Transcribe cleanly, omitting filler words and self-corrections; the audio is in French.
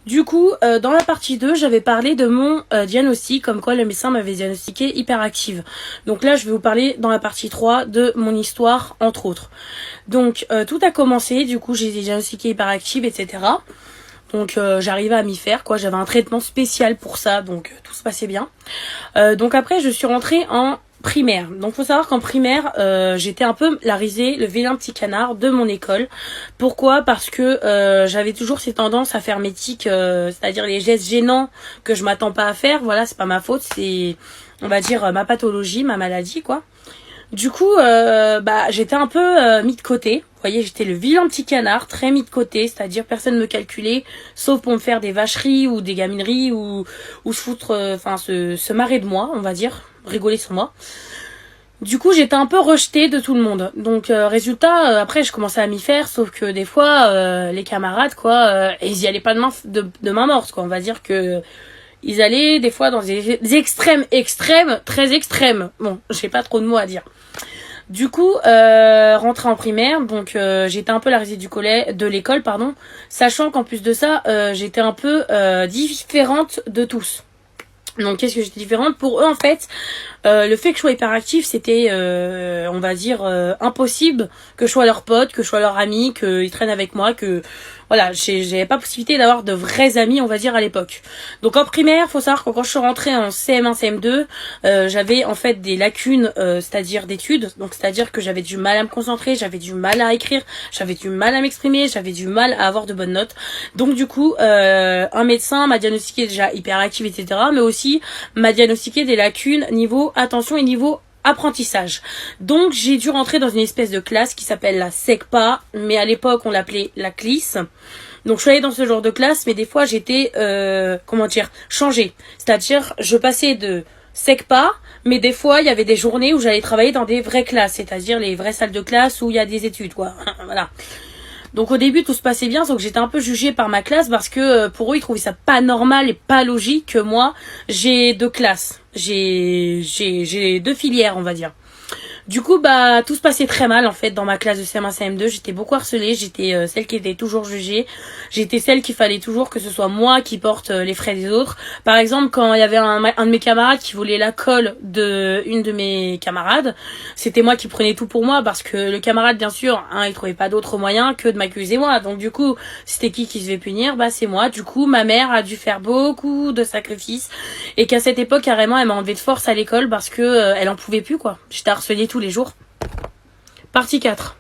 Du coup, dans la partie 2, j'avais parlé de mon diagnostic, comme quoi le médecin m'avait diagnostiqué hyperactive. Donc là, je vais vous parler dans la partie 3 de mon histoire, entre autres. Donc, tout a commencé, du coup, j'ai été diagnostiquée hyperactive, etc. Donc, j'arrivais à m'y faire, quoi. J'avais un traitement spécial pour ça, donc tout se passait bien. Donc après, je suis rentrée en primaire. Donc faut savoir qu'en primaire, j'étais un peu la risée, le vilain petit canard de mon école. Pourquoi ? Parce que j'avais toujours ces tendances à faire mes tics, c'est-à-dire les gestes gênants que je m'attends pas à faire. Voilà, c'est pas ma faute, c'est, on va dire, ma pathologie, ma maladie, quoi. Du coup, j'étais un peu mis de côté. Vous voyez, j'étais le vilain petit canard, très mis de côté, c'est-à-dire personne ne me calculait, sauf pour me faire des vacheries ou des gamineries ou se foutre, se marrer de moi, on va dire, rigoler sur moi. Du coup, j'étais un peu rejetée de tout le monde. Donc, résultat, après, je commençais à m'y faire, sauf que des fois, les camarades, quoi, ils y allaient pas de main morte, quoi. On va dire que ils allaient des fois dans des extrêmes, très extrêmes. Bon, j'ai pas trop de mots à dire. Du coup, rentrée en primaire, donc j'étais un peu la risée de l'école, pardon, sachant qu'en plus de ça, j'étais un peu différente de tous. Donc qu'est-ce que j'étais différente pour eux en fait, le fait que je sois hyperactive, c'était on va dire impossible que je sois leur pote, que je sois leur ami, qu'ils traînent avec moi, que voilà, j'avais pas possibilité d'avoir de vrais amis, on va dire, à l'époque. Donc en primaire, faut savoir que quand je suis rentrée en CM1, CM2, j'avais en fait des lacunes, c'est-à-dire d'études. Donc c'est-à-dire que j'avais du mal à me concentrer, j'avais du mal à écrire, j'avais du mal à m'exprimer, j'avais du mal à avoir de bonnes notes. Donc du coup, un médecin m'a diagnostiqué déjà hyperactive, etc. Mais aussi m'a diagnostiqué des lacunes niveau attention et niveau apprentissage. Donc j'ai dû rentrer dans une espèce de classe qui s'appelle la SECPA, mais à l'époque on l'appelait la CLIS. Donc je suis allée dans ce genre de classe, mais des fois j'étais changée. C'est-à-dire je passais de SECPA, mais des fois il y avait des journées où j'allais travailler dans des vraies classes, c'est-à-dire les vraies salles de classe où il y a des études, quoi. Voilà. Donc au début tout se passait bien, sauf que j'étais un peu jugée par ma classe parce que pour eux ils trouvaient ça pas normal et pas logique que moi j'ai deux classes, j'ai deux filières on va dire. Du coup, tout se passait très mal, en fait, dans ma classe de CM1, CM2. J'étais beaucoup harcelée, j'étais celle qui était toujours jugée. J'étais celle qu'il fallait toujours que ce soit moi qui porte les frais des autres. Par exemple, quand il y avait un de mes camarades qui voulait la colle de une de mes camarades, c'était moi qui prenais tout pour moi, parce que le camarade, bien sûr, il trouvait pas d'autre moyen que de m'accuser moi. Donc du coup, c'était qui se fait punir ? C'est moi. Du coup, ma mère a dû faire beaucoup de sacrifices, et qu'à cette époque, carrément, elle m'a enlevé de force à l'école parce que elle en pouvait plus, quoi. J'étais harcelée tous les jours. Partie 4.